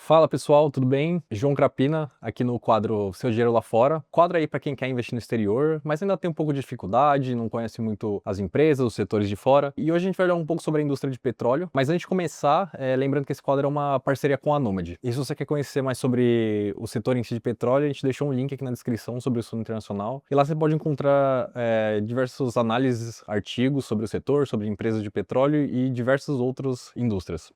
Fala pessoal, tudo bem? João Crapina, aqui no quadro Seu Dinheiro Lá Fora. Quadro aí para quem quer investir no exterior, mas ainda tem um pouco de dificuldade, não conhece muito as empresas, os setores de fora. E hoje a gente vai olhar um pouco sobre a indústria de petróleo. Mas antes de começar, lembrando que esse quadro é uma parceria com a Nomad. E se você quer conhecer mais sobre o setor em si de petróleo, a gente deixou um link aqui na descrição sobre o Estudo Internacional. E lá você pode encontrar diversas análises, artigos sobre o setor, sobre empresas de petróleo e diversas outras indústrias.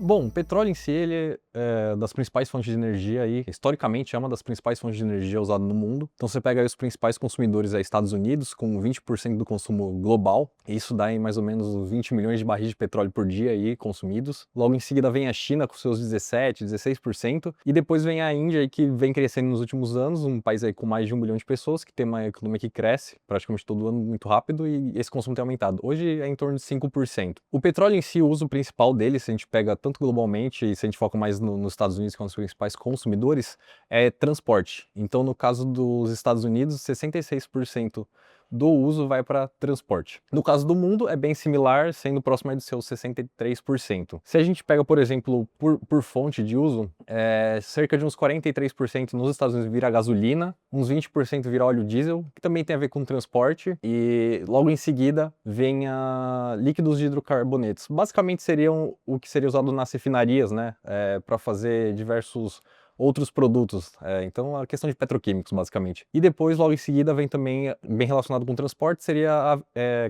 Bom, o petróleo em si, ele é das principais fontes de energia aí, historicamente é uma das principais fontes de energia usada no mundo. Então você pega aí os principais consumidores aí, Estados Unidos, com 20% do consumo global, e isso dá em mais ou menos 20 milhões de barris de petróleo por dia aí consumidos. Logo em seguida vem a China com seus 17, 16%, e depois vem a Índia aí, que vem crescendo nos últimos anos, um país aí com mais de 1 bilhão de pessoas, que tem uma economia que cresce praticamente todo ano muito rápido, e esse consumo tem aumentado. Hoje é em torno de 5%. O petróleo em si, o uso principal dele, se a gente pega tanto globalmente, e se a gente foca mais nos Estados Unidos, que são os principais consumidores, é transporte. Então, no caso dos Estados Unidos, 66% do uso vai para transporte. No caso do mundo, é bem similar, sendo próximo dos seus 63%. Se a gente pega, por exemplo, por fonte de uso, cerca de uns 43% nos Estados Unidos vira gasolina, uns 20% vira óleo diesel, que também tem a ver com transporte, e logo em seguida vem líquidos de hidrocarbonetos. Basicamente seriam o que seria usado nas refinarias, né, para fazer diversos outros produtos, então a questão de petroquímicos basicamente. E depois, logo em seguida, vem também, bem relacionado com transporte, seria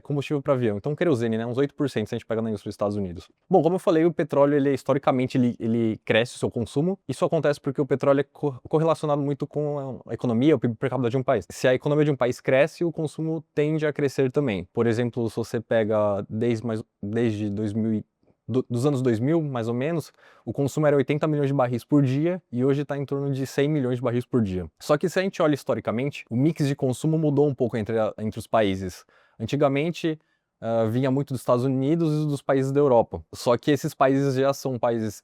combustível para avião, então querosene, né, uns 8% se a gente pega na indústria dos Estados Unidos. Bom, como eu falei, o petróleo, historicamente, ele cresce o seu consumo. Isso acontece porque o petróleo é correlacionado muito com a economia, o PIB per capita de um país. Se a economia de um país cresce, o consumo tende a crescer também. Por exemplo, se você pega desde 2000 dos anos 2000, mais ou menos, o consumo era 80 milhões de barris por dia e hoje está em torno de 100 milhões de barris por dia. Só que se a gente olha historicamente, o mix de consumo mudou um pouco entre os países. Antigamente, vinha muito dos Estados Unidos e dos países da Europa. Só que esses países já são países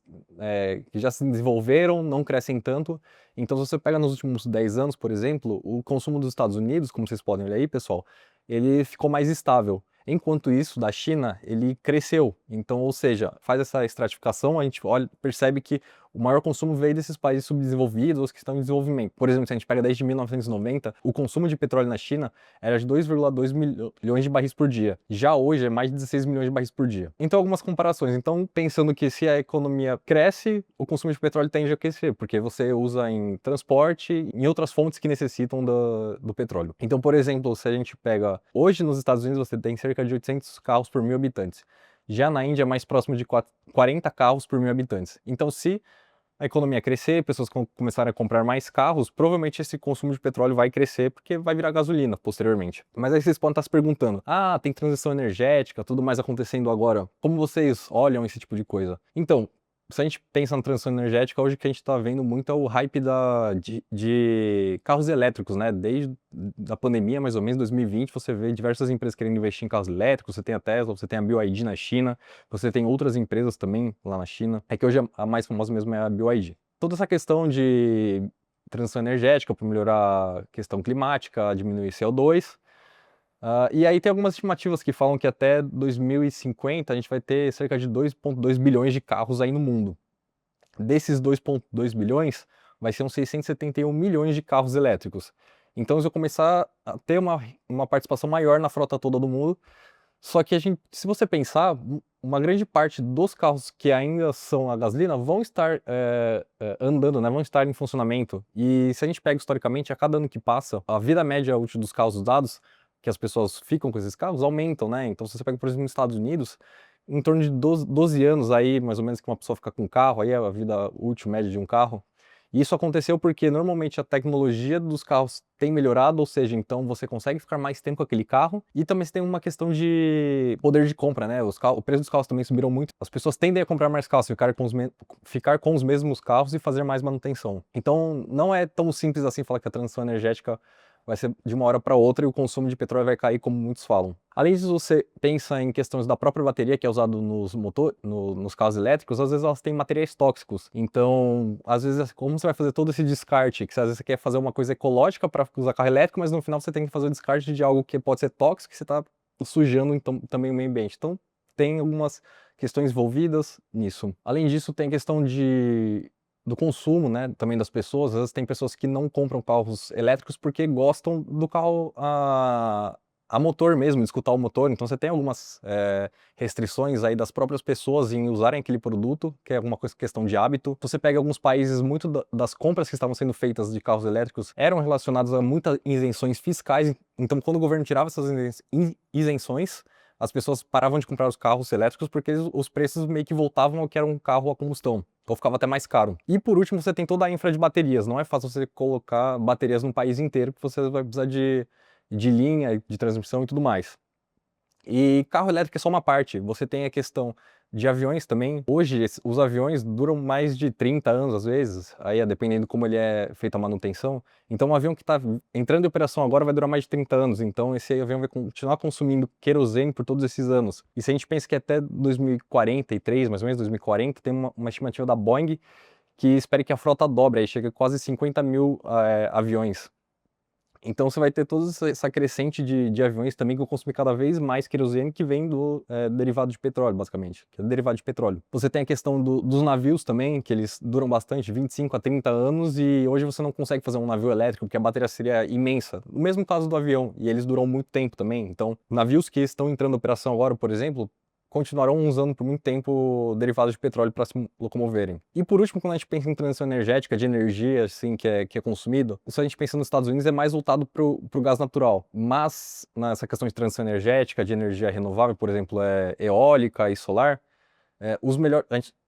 que já se desenvolveram, não crescem tanto. Então, se você pega nos últimos 10 anos, por exemplo, o consumo dos Estados Unidos, como vocês podem olhar aí, pessoal, ele ficou mais estável. Enquanto isso, da China, ele cresceu. Então, ou seja, faz essa estratificação, a gente percebe que o maior consumo veio desses países subdesenvolvidos, os que estão em desenvolvimento. Por exemplo, se a gente pega desde 1990, o consumo de petróleo na China era de 2,2 milhões de barris por dia. Já hoje é mais de 16 milhões de barris por dia. Então, algumas comparações. Então, pensando que se a economia cresce, o consumo de petróleo tende a crescer, porque você usa em transporte, em outras fontes que necessitam do petróleo. Então, por exemplo, se a gente pega... Hoje, nos Estados Unidos, você tem cerca de 800 carros por 1.000 habitantes. Já na Índia é mais próximo de 40 carros por 1.000 habitantes. Então, se a economia crescer, pessoas começarem a comprar mais carros, provavelmente esse consumo de petróleo vai crescer porque vai virar gasolina posteriormente. Mas aí vocês podem estar se perguntando, tem transição energética, tudo mais acontecendo agora. Como vocês olham esse tipo de coisa? Então, se a gente pensa na transição energética, hoje o que a gente está vendo muito é o hype de carros elétricos, né? Desde a pandemia, mais ou menos, 2020, você vê diversas empresas querendo investir em carros elétricos, você tem a Tesla, você tem a BYD na China, você tem outras empresas também lá na China. É que hoje a mais famosa mesmo é a BYD. Toda essa questão de transição energética para melhorar a questão climática, diminuir CO2, e aí tem algumas estimativas que falam que até 2050 a gente vai ter cerca de 2,2 bilhões de carros aí no mundo. Desses 2,2 bilhões, vai ser uns 671 milhões de carros elétricos. Então, se eu começar a ter uma participação maior na frota toda do mundo, só que se você pensar, uma grande parte dos carros que ainda são a gasolina vão estar andando, né, vão estar em funcionamento. E se a gente pega historicamente, a cada ano que passa, a vida média útil dos carros usados, que as pessoas ficam com esses carros, aumentam, né? Então, se você pega, por exemplo, nos Estados Unidos, em torno de 12 anos aí, mais ou menos, que uma pessoa fica com um carro, aí é a vida útil média de um carro. E isso aconteceu porque normalmente a tecnologia dos carros tem melhorado, ou seja, então você consegue ficar mais tempo com aquele carro, e também você tem uma questão de poder de compra, né? O preço dos carros também subiram muito, as pessoas tendem a comprar mais carros, ficar com os mesmos carros e fazer mais manutenção. Então não é tão simples assim falar que a transição energética vai ser de uma hora para outra e o consumo de petróleo vai cair, como muitos falam. Além disso, você pensa em questões da própria bateria que é usado nos carros elétricos, às vezes elas têm materiais tóxicos. Então, às vezes, como você vai fazer todo esse descarte, que às vezes você quer fazer uma coisa ecológica para usar carro elétrico, mas no final você tem que fazer o descarte de algo que pode ser tóxico, que você está sujando então, também o meio ambiente. Então, tem algumas questões envolvidas nisso. Além disso, tem a questão do consumo, né, também das pessoas. Às vezes tem pessoas que não compram carros elétricos porque gostam do carro a motor mesmo, de escutar o motor. Então você tem algumas restrições aí das próprias pessoas em usarem aquele produto, que é alguma coisa, questão de hábito. Você pega alguns países, muito das compras que estavam sendo feitas de carros elétricos eram relacionadas a muitas isenções fiscais. Então quando o governo tirava essas isenções, as pessoas paravam de comprar os carros elétricos porque os preços meio que voltavam ao que era um carro a combustão. Então ficava até mais caro. E por último, você tem toda a infra de baterias. Não é fácil você colocar baterias no país inteiro, porque você vai precisar de linha, de transmissão e tudo mais. E carro elétrico é só uma parte. Você tem a questão de aviões também. Hoje, os aviões duram mais de 30 anos, às vezes, aí dependendo como ele é feita a manutenção. Então, um avião que está entrando em operação agora vai durar mais de 30 anos. Então, esse avião vai continuar consumindo querosene por todos esses anos. E se a gente pensa que até 2043, mais ou menos 2040, tem uma estimativa da Boeing que espera que a frota dobre, aí chega a quase 50 mil aviões. Então você vai ter toda essa crescente de aviões também que vão consumir cada vez mais querosene, que vem do derivado de petróleo, basicamente, que é derivado de petróleo. Você tem a questão dos navios também, que eles duram bastante, 25 a 30 anos, e hoje você não consegue fazer um navio elétrico, porque a bateria seria imensa. No mesmo caso do avião, e eles duram muito tempo também. Então, navios que estão entrando em operação agora, por exemplo, continuarão usando por muito tempo derivados de petróleo para se locomoverem. E por último, quando a gente pensa em transição energética, de energia assim, que é consumido, isso a gente pensa nos Estados Unidos é mais voltado para o gás natural. Mas nessa questão de transição energética, de energia renovável, por exemplo, eólica e solar,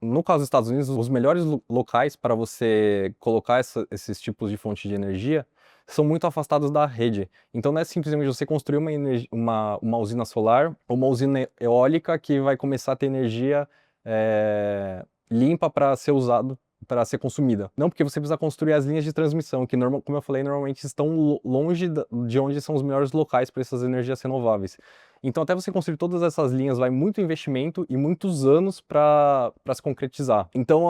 no caso dos Estados Unidos, os melhores locais para você colocar esses tipos de fonte de energia são muito afastados da rede. Então não é simplesmente você construir uma usina solar ou uma usina eólica que vai começar a ter energia limpa para ser usado, para ser consumida. Não, porque você precisa construir as linhas de transmissão, que como eu falei, normalmente estão longe de onde são os melhores locais para essas energias renováveis. Então, até você construir todas essas linhas, vai muito investimento e muitos anos para se concretizar. Então,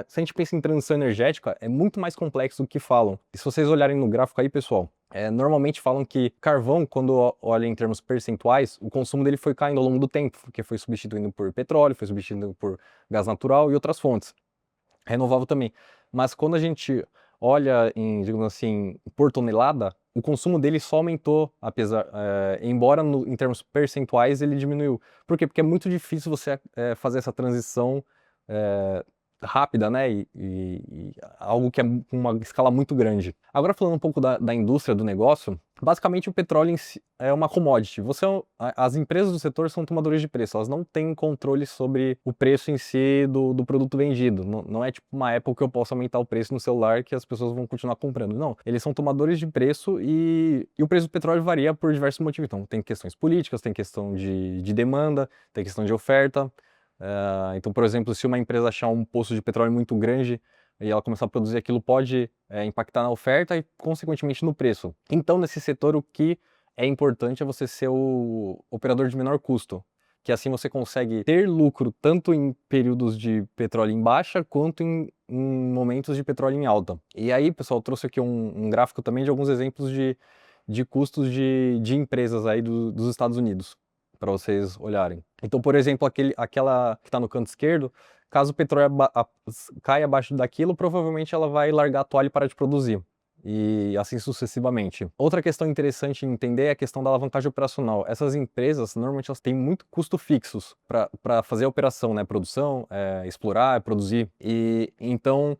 se a gente pensa em transição energética, é muito mais complexo do que falam. E se vocês olharem no gráfico aí, pessoal, normalmente falam que carvão, quando olha em termos percentuais, o consumo dele foi caindo ao longo do tempo, porque foi substituindo por petróleo, foi substituindo por gás natural e outras fontes. Renovável também. Mas quando a gente olha em, digamos assim, por tonelada, o consumo dele só aumentou, embora em termos percentuais ele diminuiu. Por quê? Porque é muito difícil você fazer essa transição rápida, né? E algo que é com uma escala muito grande. Agora falando um pouco da indústria do negócio, basicamente o petróleo em si é uma commodity. As empresas do setor são tomadores de preço, elas não têm controle sobre o preço em si do produto vendido. Não é tipo uma Apple que eu posso aumentar o preço no celular que as pessoas vão continuar comprando. Não, eles são tomadores de preço e o preço do petróleo varia por diversos motivos. Então tem questões políticas, tem questão de demanda, tem questão de oferta. Então, por exemplo, se uma empresa achar um poço de petróleo muito grande e ela começar a produzir aquilo, pode impactar na oferta e, consequentemente, no preço. Então, nesse setor, o que é importante é você ser o operador de menor custo, que assim você consegue ter lucro tanto em períodos de petróleo em baixa, quanto em momentos de petróleo em alta. E aí, pessoal, eu trouxe aqui um gráfico também de alguns exemplos de custos de empresas aí dos Estados Unidos, para vocês olharem. Então, por exemplo, aquela que está no canto esquerdo, caso o petróleo caia abaixo daquilo, provavelmente ela vai largar a toalha e parar de produzir. E assim sucessivamente. Outra questão interessante em entender é a questão da alavancagem operacional. Essas empresas, normalmente, elas têm muito custo fixos para fazer a operação, né? Produção, explorar, produzir. E então,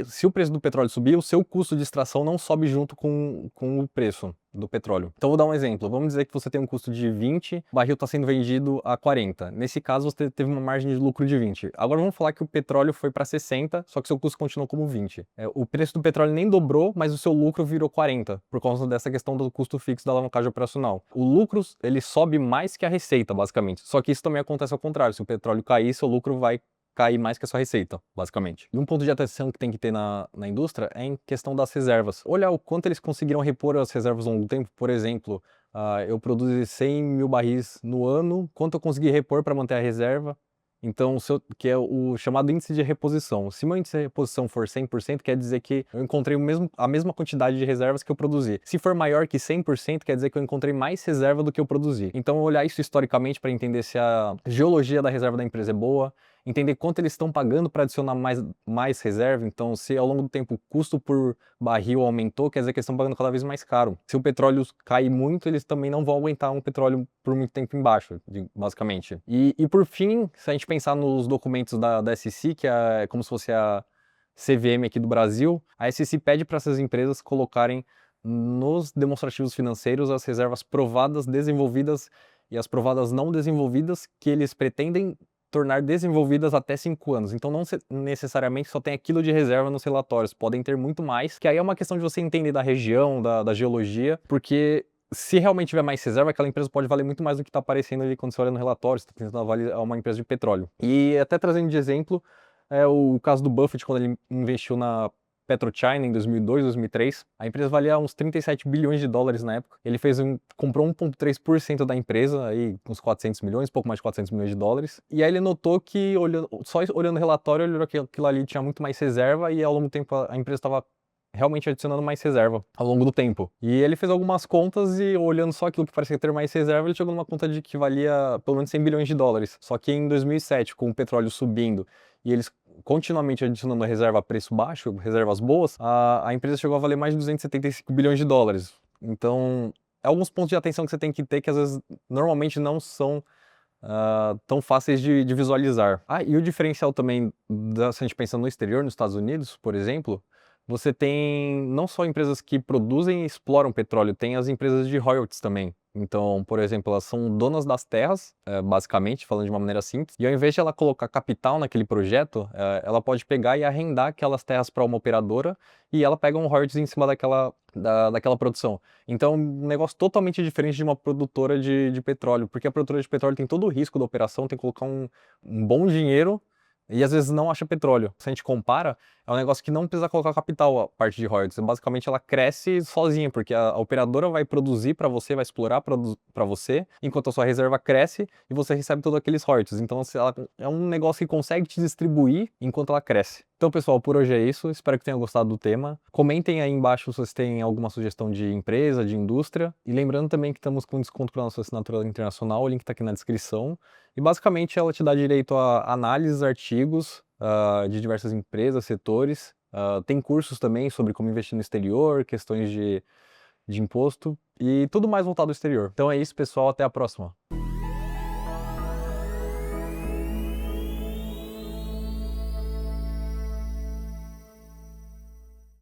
se o preço do petróleo subir, o seu custo de extração não sobe junto com o preço do petróleo. Então vou dar um exemplo. Vamos dizer que você tem um custo de 20, o barril está sendo vendido a 40. Nesse caso, você teve uma margem de lucro de 20. Agora vamos falar que o petróleo foi para 60, só que seu custo continuou como 20. O preço do petróleo nem dobrou, mas o seu lucro virou 40, por causa dessa questão do custo fixo da alavancagem operacional. O lucro, ele sobe mais que a receita, basicamente. Só que isso também acontece ao contrário. Se o petróleo cair, seu lucro vai cair mais que a sua receita, basicamente. E um ponto de atenção que tem que ter na indústria é em questão das reservas. Olhar o quanto eles conseguiram repor as reservas ao longo do tempo. Por exemplo, eu produzi 100 mil barris no ano, quanto eu consegui repor para manter a reserva Então, que é o chamado índice de reposição. Se meu índice de reposição for 100%, quer dizer que eu encontrei a mesma quantidade de reservas que eu produzi. Se for maior que 100%, quer dizer que eu encontrei mais reserva do que eu produzi. Então, olhar isso historicamente para entender se a geologia da reserva da empresa é boa, entender quanto eles estão pagando para adicionar mais reserva. Então, se ao longo do tempo o custo por barril aumentou, quer dizer que eles estão pagando cada vez mais caro. Se o petróleo cair muito, eles também não vão aguentar um petróleo por muito tempo embaixo, basicamente. E por fim, se a gente pensar nos documentos da SEC, que é como se fosse a CVM aqui do Brasil, a SEC pede para essas empresas colocarem nos demonstrativos financeiros as reservas provadas, desenvolvidas e as provadas não desenvolvidas que eles pretendem tornar desenvolvidas até 5 anos. Então não necessariamente só tem aquilo de reserva nos relatórios, podem ter muito mais, que aí é uma questão de você entender da região, da geologia, porque se realmente tiver mais reserva, aquela empresa pode valer muito mais do que está aparecendo ali quando você olha no relatório, você está tentando avaliar uma empresa de petróleo. E até trazendo de exemplo, é o caso do Buffett, quando ele investiu na PetroChina em 2002, 2003, a empresa valia uns 37 bilhões de dólares na época. Ele comprou 1,3% da empresa, aí uns 400 milhões, pouco mais de 400 milhões de dólares. E aí ele notou que, só olhando o relatório, ele olhou que aquilo ali tinha muito mais reserva e ao longo do tempo a empresa estava realmente adicionando mais reserva ao longo do tempo. E ele fez algumas contas e olhando só aquilo que parecia ter mais reserva, ele chegou numa conta de que valia pelo menos 100 bilhões de dólares. Só que em 2007, com o petróleo subindo e eles continuamente adicionando reserva a preço baixo, reservas boas, a empresa chegou a valer mais de 275 bilhões de dólares. Então, alguns pontos de atenção que você tem que ter que às vezes normalmente não são tão fáceis de visualizar. E o diferencial também, se a gente pensa no exterior, nos Estados Unidos, por exemplo, você tem não só empresas que produzem e exploram petróleo, tem as empresas de royalties também. Então, por exemplo, elas são donas das terras, basicamente, falando de uma maneira simples, e ao invés de ela colocar capital naquele projeto, ela pode pegar e arrendar aquelas terras para uma operadora e ela pega um royalties em cima daquela produção. Então, um negócio totalmente diferente de uma produtora de petróleo, porque a produtora de petróleo tem todo o risco da operação, tem que colocar um bom dinheiro e às vezes não acha petróleo. Se a gente compara, é um negócio que não precisa colocar capital a parte de royalties. Basicamente ela cresce sozinha, porque a operadora vai produzir para você, vai explorar para você, enquanto a sua reserva cresce e você recebe todos aqueles royalties. Então é um negócio que consegue te distribuir enquanto ela cresce. Então, pessoal, por hoje é isso. Espero que tenham gostado do tema. Comentem aí embaixo se vocês têm alguma sugestão de empresa, de indústria. E lembrando também que estamos com desconto para nossa assinatura internacional. O link está aqui na descrição. E basicamente ela te dá direito a análises, artigos de diversas empresas, setores. Tem cursos também sobre como investir no exterior, questões de imposto e tudo mais voltado ao exterior. Então é isso, pessoal. Até a próxima.